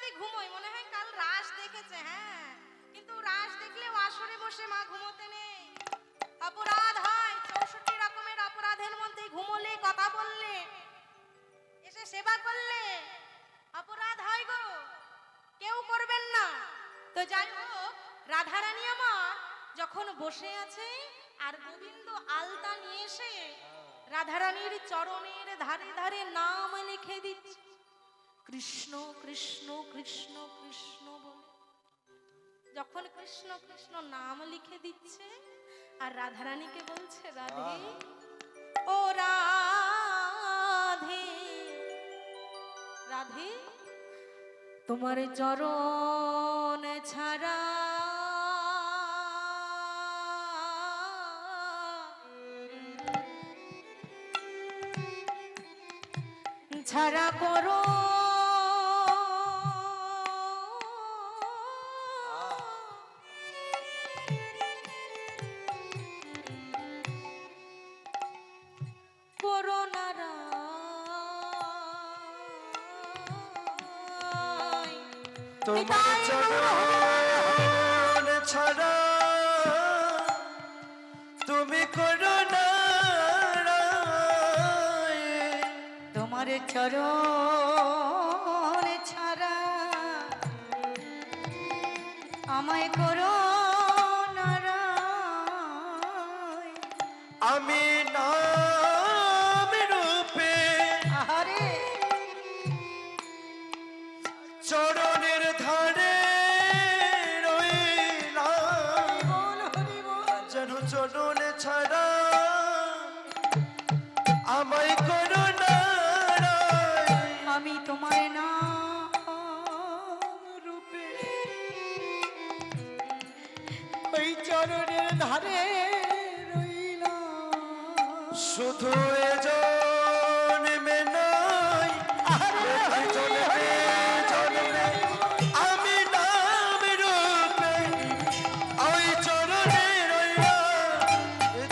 যদি ঘুমোই মনে হয় কাল রাস দেখেছে। হ্যাঁ, কিন্তু রাস দেখলেও আসরে বসে মা ঘুমোতে নেই। অপরাধ হয়, 64 রকমের অপরাধের মধ্যে ঘুমোলে, কথা বললে, এসে সেবা করলে অপরাধ হয় গো, কেউ করবেন না। তো যাই হোক, রাধারানী আমার যখন বসে আছে আর গোবিন্দ আলতা নিয়ে এসে রাধারানীর চরণের ধারে ধারে নাম লিখে দিচ্ছে, কৃষ্ণ কৃষ্ণ কৃষ্ণ কৃষ্ণ বলে। যখন কৃষ্ণ কৃষ্ণ নাম লিখে দিচ্ছে আর রাধারানীকে বলছে, রাধে ও রাধে, রাধে তোমার চরণ ছাড়া ছাড়া করো তোমার চরণ ছাড়া তুমি করো না, তোমার চরণ ছাড়া আমায় করো নারায়। আমি নাম রূপে আহারে চরণের ধারে রইলাম, যেন চরণ ছাড়া আমায় করো না, আমি তোমার নাম রূপে ওই চরণের ধারে রইলাম। শুধু এ জন্মে নয়, জন্মে জন্মে আমি নাম রূপে ওই চরণে রইলাম।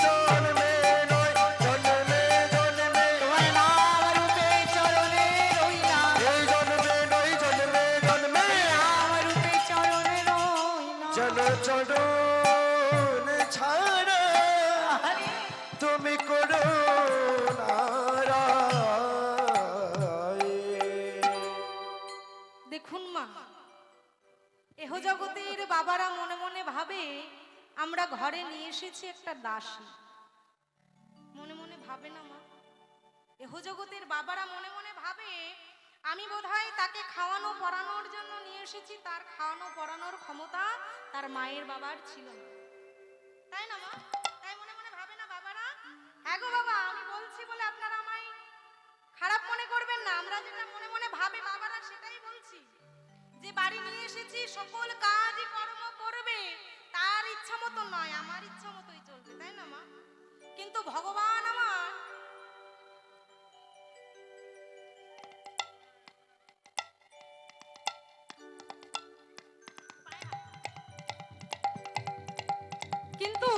জন্মে নয়, জন্মে জন্মে তোমার নাম রূপে চরণে রইলাম। এই জন্মে নয়, জন্মে জন্মে নাম রূপে চরণে রইলাম। জন চরণ ছাড়া আহারে তুমি করো নারায়। দেখুন মা, এহ জগতের বাবারা মনে মনে ভাবে আমরা ঘরে নিয়ে এসেছি একটা দাসী। মনে মনে ভাবে না মা? এহ জগতের বাবারা মনে মনে ভাবে আমি বোধহয় তাকে খাওয়ানো পরানোর জন্য নিয়ে এসেছি, তার খাওয়ানো পরানোর ক্ষমতা তার মায়ের বাবার ছিল না, তাই না মা? তাই মনে মনে ভাবে না বাবারা? হ্যাঁ গো বাবা, আমি বলছি বলে আপনারা আমায় খারাপ মনে করবেন না। আমরা যেটা মনে মনে ভাবে বাবারা সেটাই বলছি, যে বাড়ি নিয়ে এসেছি সকল কাজ কর্ম করবে, তার ইচ্ছা মতো নয়, আমার ইচ্ছা মতোই চলবে, তাই না মা? কিন্তু ভগবান আমার কিন্তু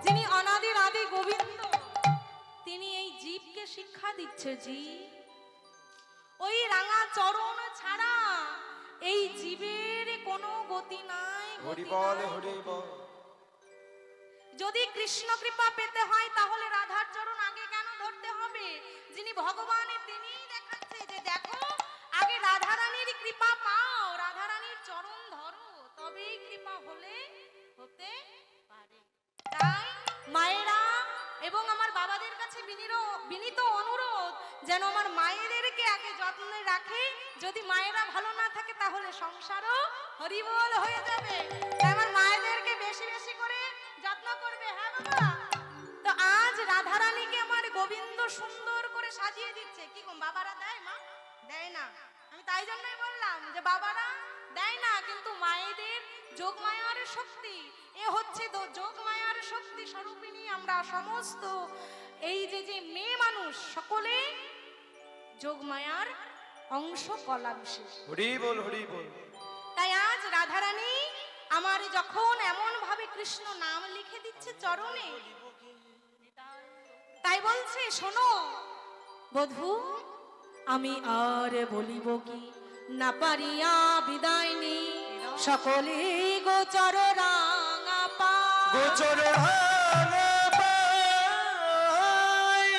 যিনি অনাদির আদি গোবিন্দ, তিনি এই জীবকে শিক্ষা দিচ্ছে, জীব ওই রাঙা চরণ ছাড়া এই জীবের কোনো গতি নাই, হরি বল, হরি বল। যদি কৃষ্ণ কৃপা পেতে হয় তাহলে রাধার চরণ আগে কেন ধরতে হবে? যিনি ভগবানের তিনিই দেখাচ্ছে যে দেখো, আগে রাধারানীর কৃপা পাও, রাধারানীর চরণ ধরো, তবেই কৃপা হলে হতে পারে। তাই মায়েরা এবং আমার বাবাদের কাছে বিনীত অনুরোধ, যেন আমার মায়েদেরকে আগে যত্নে রাখে। যদি মায়েরা ভালো না থাকে তাহলে সংসারও হরিবোল হয়ে যাবে। তাই আমার মায়েদেরকে বেশি বেশি করে যত্ন করবে। হ্যাঁ বাবা? তো আজ রাধারানীকে আমার গোবিন্দ সুন্দর করে সাজিয়ে দিচ্ছে। কি গো, বাবারা দেয়? মা দেয় না। আমি তাই জন্যই বললাম যে বাবারা দেয় না, কিন্তু মায়েদের যোগমায়ার শক্তি, এ হচ্ছে যোগমায়ার শক্তি স্বরূপিণী আমরা সমস্ত এই যে যে মেয়ে মানুষ সকলে যোগমায়ার অংশ, কলা বিশেষ। হরি বল, হরি বল। তাই আজ রাধারানী আমার যখন এমন ভাবে কৃষ্ণ নাম লিখে দিচ্ছে চরণে, তাই বলছে শোনো বধূ, আমি আর বলিব কি, না পারিয়া বিদায় নি সকলে গোচর রাঙা পা গোচর রাঙা পাই।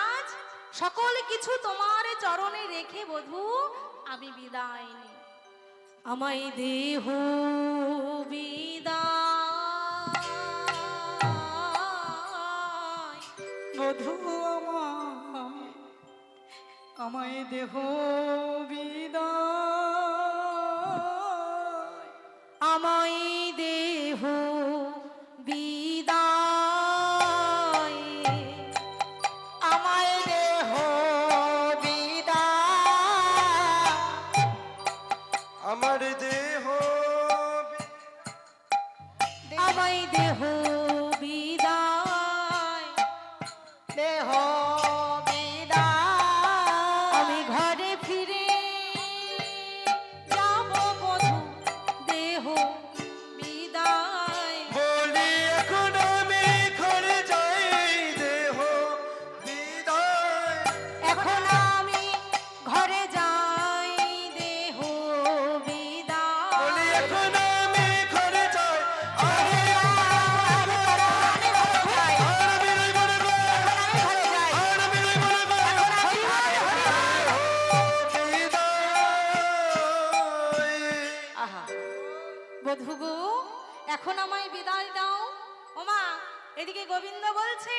আজ সকল কিছু তোমার চরণে রেখে বধূ আমি বিদায় নি আমায় দেহ বিদায় বধূ আমায় দেহ বিদায়, আমায় দেহ বিদায়, আমায় দেহ বিদায়, আমার দেহ আমায় দেহ বিদায়, দেহ বিদায়, আমি ঘরে ফিরে যাব বধূ দেহ বিদায়, বলি এখন আমি ঘরে যাই দেহ বিদায়। এখন আমি ঘরে যাই দেহ বিদায়, বলি এখন আমি ঘরে যাই আরে আহা বধূ গো এখন আমায় বিদায় দাও। ওমা এদিকে গোবিন্দ বলছে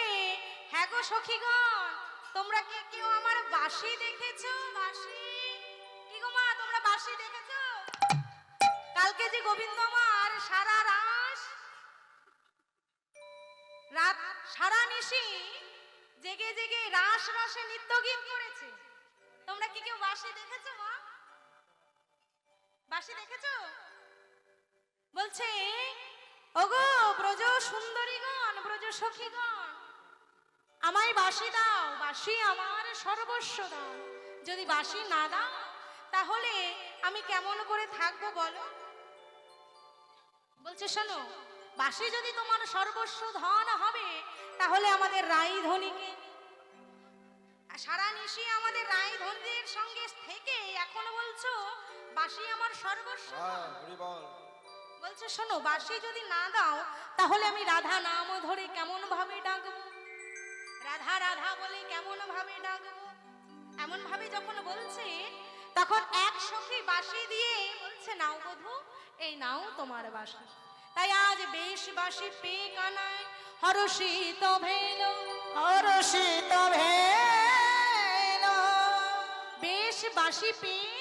হ্যাঁ গো সখীগণ তোমরা কি কেউ আমার বাঁশি দেখেছো? বাঁশি কি গো মা তোমরা বাঁশি দেখেছো? কালকে যে গোবিন্দ আমার সারা রাত সারা নিশি জেগে জেগে রাস রসে নৃত্য গীত করেছে। তোমরা কি কেউ বাঁশি দেখেছো মা? বাঁশি দেখেছো? বলছে ওগো ব্রজ সুন্দরীগণ ব্রজ সখীগণ আমায় বাঁশি দাও, বাঁশি আমার সর্বস্ব দাও। যদি বাঁশি না দাও তাহলে আমি কেমন করে থাকবো বলো? বলছে শোনো বাঁশি যদি তোমার সর্বস্ব ধন হবে তাহলে আমাদের রাই ধনীকে সারা নিশি আমাদের রাই ধনীদের সঙ্গে থেকে এখন বলছো বাঁশি আমার সর্বস্ব। হরি বল। বলছে শোনো বাঁশি যদি না দাও তাহলে আমি রাধা নাম ধরে কেমন ভাবে ডাকবো, রাধা রাধা বলে কেমন ভাবে ডাকবো। এমন ভাবে যখন বলছে তখন এক সখী বাঁশি দিয়ে বলছে নাও বধূ এই নাও তোমার বাঁশি। তাই আজ বেশ বাঁশি পেয়ে কানায় হরষিত ভেল, হরষিত ভেল, বেশ বাঁশি পেয়ে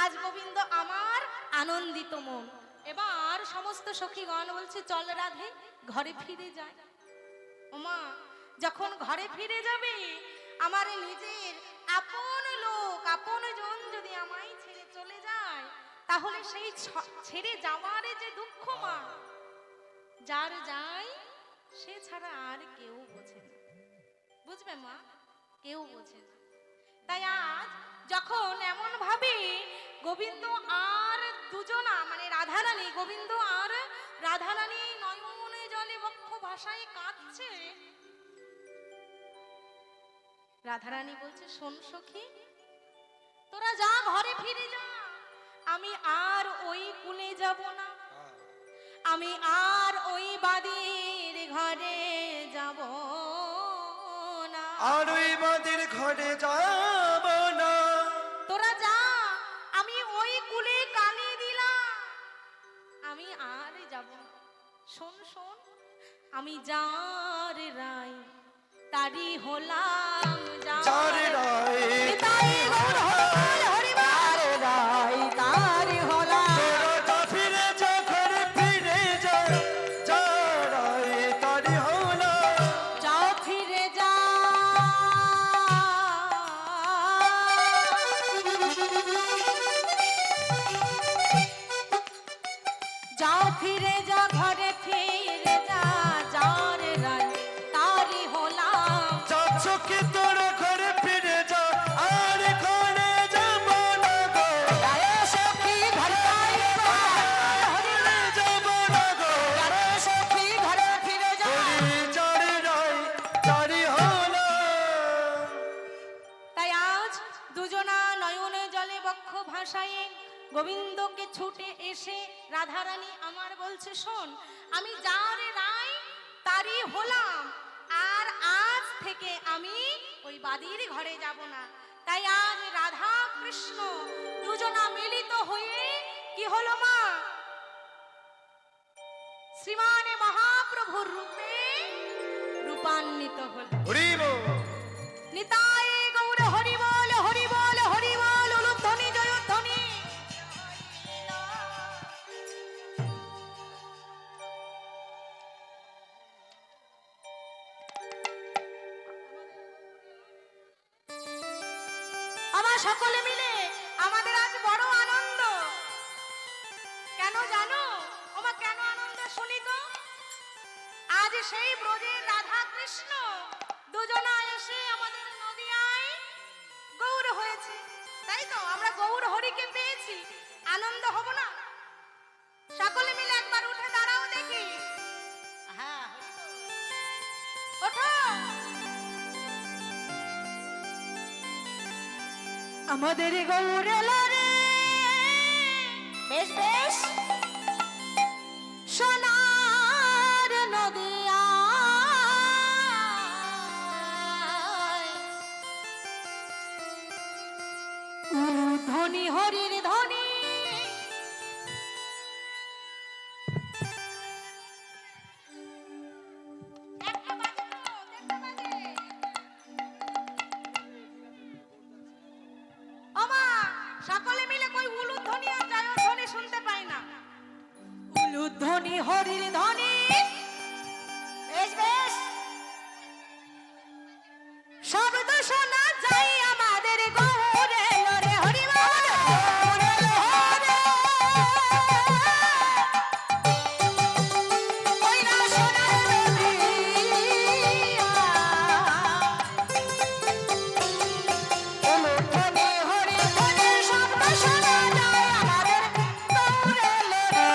আজ গোবিন্দ আমার আনন্দিত মন। এবার সমস্ত সখীগণ বলছে চল রাধে ঘরে ফিরে যায়। ওমা যখন ঘরে ফিরে যাবে আমার নিজের আপন লোক আপন জন যদি আমায় ছেড়ে চলে যায় তাহলে সেই ছেড়ে যাওয়ার যে দুঃখ মা যার যায় সে ছাড়া আর কেউ বোঝে না, বুঝবে মা কেউ বোঝে না। তাই আজ যখন এমন ভাবে গোবিন্দ আর দুজনা মানে রাধারানী গোবিন্দ আর রাধারানী নয়নে জলে বক্ষ ভাষায় কাঁদছে, রাধারানী বলছে শোন সখী তোরা যা ঘরে ফিরে যা, আমি আর ওই কুলে যাব না, আমি আর ওই বাদির ঘরে যাব না, আর ওই মাদের ঘরে যাব না। তোরা যা আমি ওই কুলে কানে দিলাম, আমি আর যাব না। শোন শোন আমি যার রাই তারি হলাম যার রায় তাই গৌর হরি হরি তার রাই তার হলা, তোরা যা ফিরে যা ঘরে ফিরে যা যার রায় তারি হলো। যাও ফিরে যা যাও ফিরে যা ঘরে ফিরে যা যার রাই তারি হলাম, যাচ্ছ কি তোরা ঘরে ফিরে যা আর ঘরে যাব না গো, গায়ে সখী ঘরে ফিরে যা, ঘরে যাব না গো। গায়ে সখী ঘরে ফিরে যা, বলি যার রায় তারি হলো। তাই আজ দুজনা নয়নে জলে বক্ষ ভাষায় গোবিন্দকে ছুটে এসে রাধারানী আমার বলছে, শোন, আমি যার রায় তারই হলাম, আর আজ থেকে আমি ওই বাদীর ঘরে যাব না। তাই আজ রাধা কৃষ্ণ দুজনা মিলিত হয়ে কি হলো মা, শ্রীমানে মহাপ্রভুর রূপে রূপান্বিত হল। হরি বল। নিতাই গৌর হরি বল, হরি বল, হরি বল, উলুধ্বনি জয়ধ্বনি। আমার সকলে মিলে আমাদের আজ বড় আনন্দ। কেন জানো ওমা, কেন আনন্দ শুনি তো? আজ সেই ব্রজের রাধা কৃষ্ণ দুজনা এসে আমাদের নদিয়ায় গৌর হয়েছে, তাই তো? আমরা গৌর হরিকে পেয়েছি, আনন্দ হব না? সকলে মিলে একবার উঠে দাঁড়াও দেখি। হ্যাঁ, ওঠো। আমাদের গৌর এলো রে, বেশ বেশ সোনার নদিয়া, ধ্বনি হরির ধ্বনি, একটা বাজে তো, একটা বাজে। ওমা, সকলে মিলে কই উলুধ্বনি আর জয়ধ্বনি শুনতে পাই না। উলুধ্বনি হরির ধ্বনি, বেশ বেশ শব্দ শোনা যায় আমাদের গৌর এলো রে, হরি বল। গৌর এলো রে, ওই না সোনার নদিয়া, উলুধ্বনি হরির ধ্বনি, শব্দ শোনা যায় আমাদের গৌর এলো রে।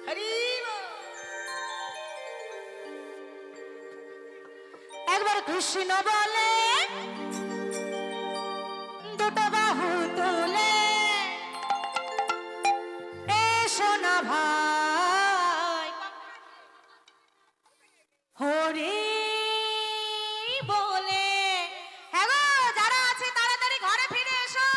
হরি বল। একবার কৃষ্ণ বলে দুটো বাহু তুলে এসো না ভাই হরি বলে। হ্যাঁ গো, যারা আছে তাড়াতাড়ি ঘরে ফিরে এসো।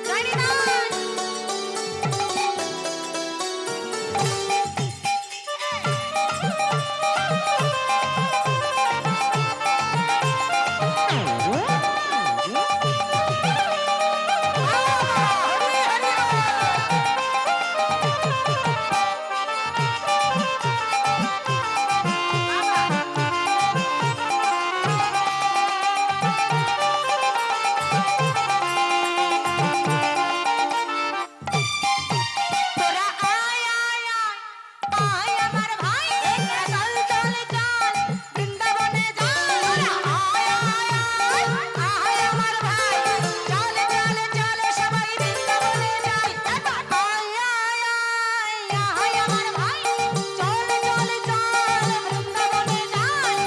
যাইনি না। তোরা আয় আয় আয় আয় আমার ভাই চল চল চল বৃন্দাবনে যাই। আয় আয় আয় আয় আমার ভাই চল চল চল সবাই বৃন্দাবনে যাই। আয় আয় আয় আয় আমার ভাই চল চল চল বৃন্দাবনে যাই।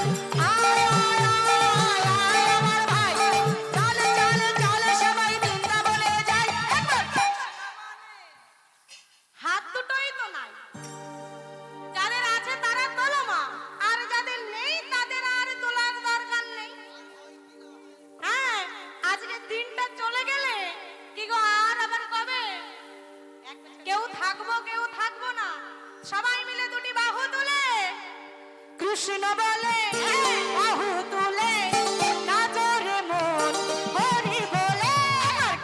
আয় আয় আয় আয় আমার ভাই চল চল চল সবাই বৃন্দাবনে যাই। হাত দুটোই তো নাই, যাদের আছে তারা তোলো মা, আর যাদের নেই তাদের আর তোলার দরকার নেই। হ্যাঁ, আজকে দিনটা চলে গেলে কি গো আর আবার কবে? কেউ থাকবো না, সবাই মিলে দুটি বাহু তুলে কৃষ্ণ বলে বাহু তুলে নাচো রে মন হরি বলে।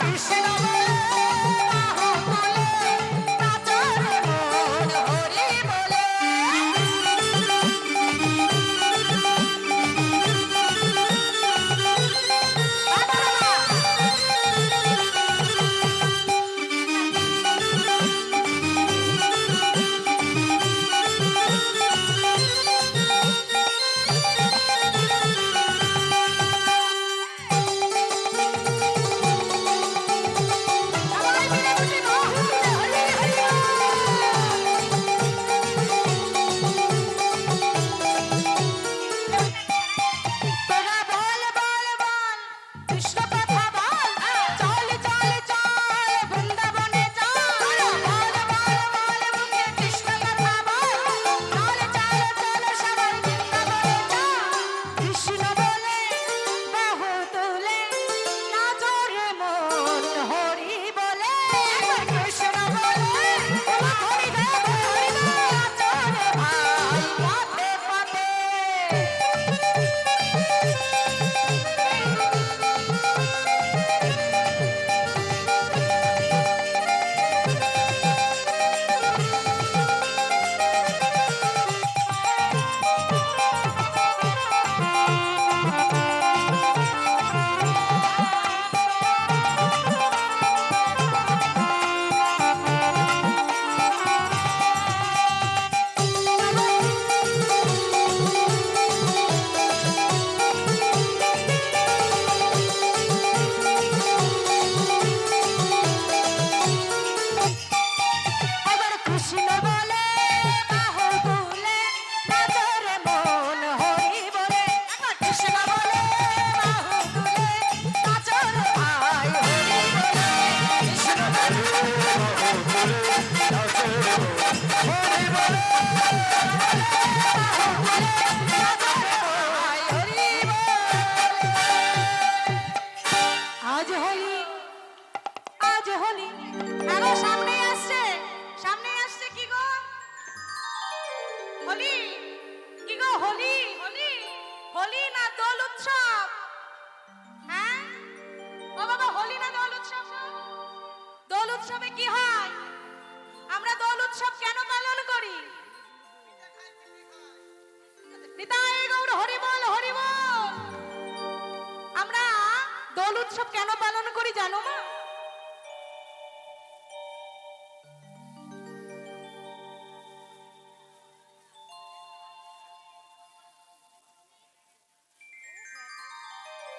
কৃষ্ণ বলে বাহু তুলে নাচো রে মন হরি বলে। সবাই মিলে দুটি বাহু তুলে হরি হরি বল। তোরা বল বল বল কৃষ্ণ কথা বল চল চল চল বৃন্দাবনে চল। বল বল বল মুখে কৃষ্ণ কথা বল চল চল চল সবাই বৃন্দাবনে চল। কৃষ্ণ বলে বাহু তুলে নাচো রে মন হরি বলে। কৃষ্ণ বলে হরি দেব হরি দেব নাচো রে ভাই পথে পথে। একবার কৃষ্ণ বলে বাহু তুলে নাচো রে মন হরি বলে। একবার কৃষ্ণ বলে বাহু তুলে নাচো রে ভাই হরি বলে। কৃষ্ণ বলে বাহু তুলে নাচো রে হরি বলে। বাহু তুলে নাচো রে ভাই হরি বলে। আজ হোলি আজ হোলি। আরো সামনে আসছে কি গো? হোলি কি গো? হোলি হোলি হোলি না দোল উৎসব? হ্যাঁ ও বাবা, হোলি না দোল উৎসব? দোল উৎসবে কি হয়? আমরা দোল উৎসব কেন পালন করি? নিতাই গৌর হরি বল হরি বল। উৎসব কেন পালন করি জানো মা?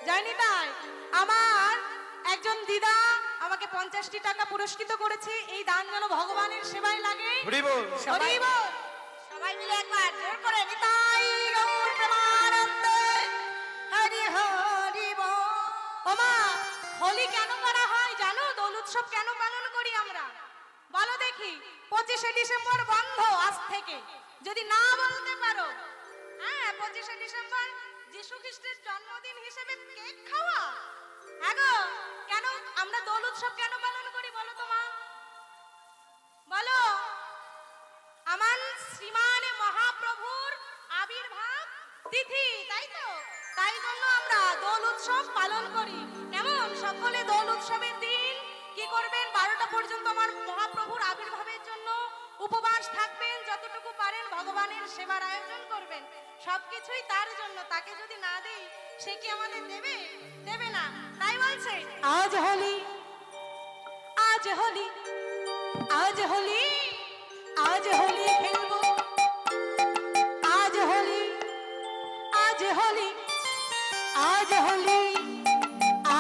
জানি তাই, আমার একজন দিদা আমাকে 50টি টাকা পুরস্কৃত করেছে। এই দান যেন ভগবানের সেবায় লাগে। হরি বল। হরি বল। সবাই মিলে একবার জোর করে নিতাই গৌর প্রেমানন্দে হরি হরি বল। ওমা, হোলি কেন করা হয় জানো? দোল উৎসব কেন পালন করি আমরা বলো দেখি? 25শে ডিসেম্বর বন্ধ আজ থেকে, যদি না বলতে পারো। হ্যাঁ, 25শে ডিসেম্বর যিশু খ্রিস্টের জন্মদিন হিসেবে কেক খাওয়া। হ্যাঁ গো, কেন আমরা দোল উৎসব কেন পালন করি বলো তো মা? বলো। আমার শ্রীমান মহাপ্রভুর আবির্ভাব তিথি, তাই তো? তাই জন্য আমরা দোল উৎসব পালন করি। কেমন সকলে দোল উৎসবের দিন কি করবেন? 12টা পর্যন্ত আমার মহাপ্রভুর আবির্ভাবের জন্য উপবাস থাকবেন, যতটুকু পারেন ভগবানের সেবার আয়োজন করবেন। সবকিছুই তার জন্য, তাকে যদি না দেই সে কি আমাদের দেবে? দেবে না। তাই বলছে আজ হোলি, আজ হোলি, আজ হোলি, আজ হোলি খেলবো, আজ হোলি, আজ হোলি, আজ হোলি,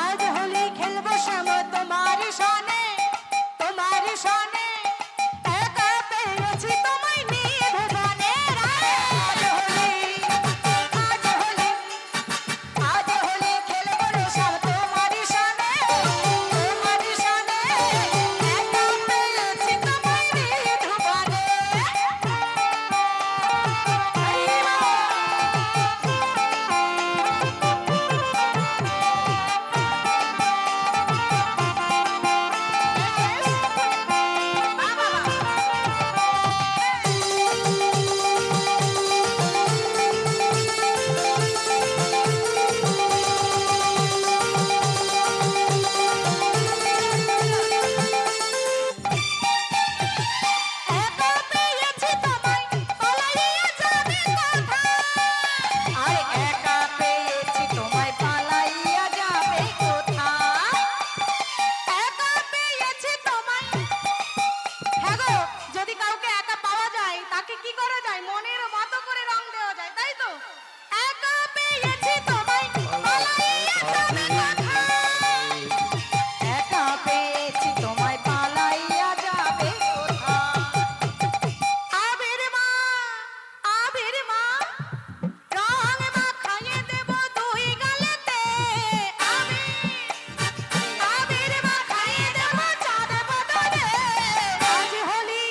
আজ হোলি খেলবো শ্যাম তোমার সনে, তোমার সনে একা পেয়েছি তোমায় নিয়ে ভুবনে। আজ হোলি, আজ হোলি, আজ হোলি খেলবো রে শ্যাম তোমার সনে, তোমার সনে একা পেয়েছি তোমায় নিয়ে ভুবনে। একা পেয়েছি তোমায় পালাইয়া যাবে কোথায়? আরে একা পেয়েছি তোমায় পালাইয়া যাবে কোথায়? একা পেয়েছি তোমায়। হ্যাঁ গো, যদি কাউকে একা পাওয়া যায় তাকে কি করা যায়? মনের মতো করে রং দেওয়া যায়, তাই তো? একা পেয়েছি তোমায় পালাইয়া যাবে কোথায়? একা পেয়েছি তোমায় পালাইয়া যাবে কোথায়? আবির মা, আবির মা, রং মাখাইয়ে দেব দুই গালেতে। আবির মাখাইয়ে দেব চাঁদ বদনে। আজ হোলি,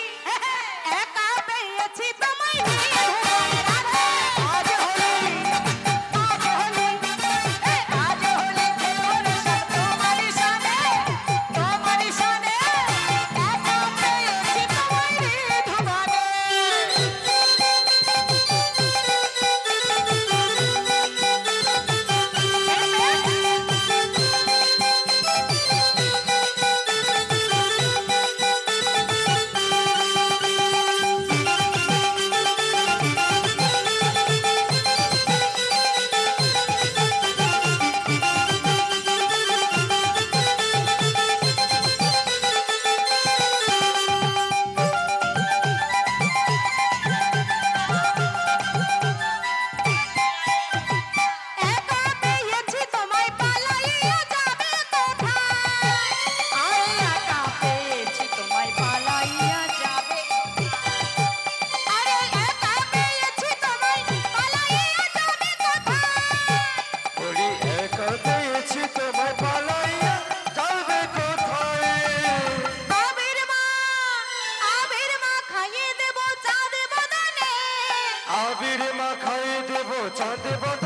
একা পেয়েছি তোমায় নিয়ে ভুবনে। আজ হোলি, আজ হোলি, আজ হোলি খেলবো রে সব তোমার সনে, তোমার সনে একা পেয়েছি তোমায় নিয়ে ভুবনে। একা পেয়েছি তোমায় পালাইয়া যাবে কোথায়? আরে একা পেয়েছি তোমায় পালাইয়া যাবে। আরে একা পেয়েছি তোমায় পালাইয়া যাবে কোথায়? বলি একা পেয়েছি তোমায় পালাইয়া যাবে কোথায়? আবির মা, আবির মা খাইয়ে দেব চাঁদ বদনে। আবির মাখাই দেব চাঁদ বদনে।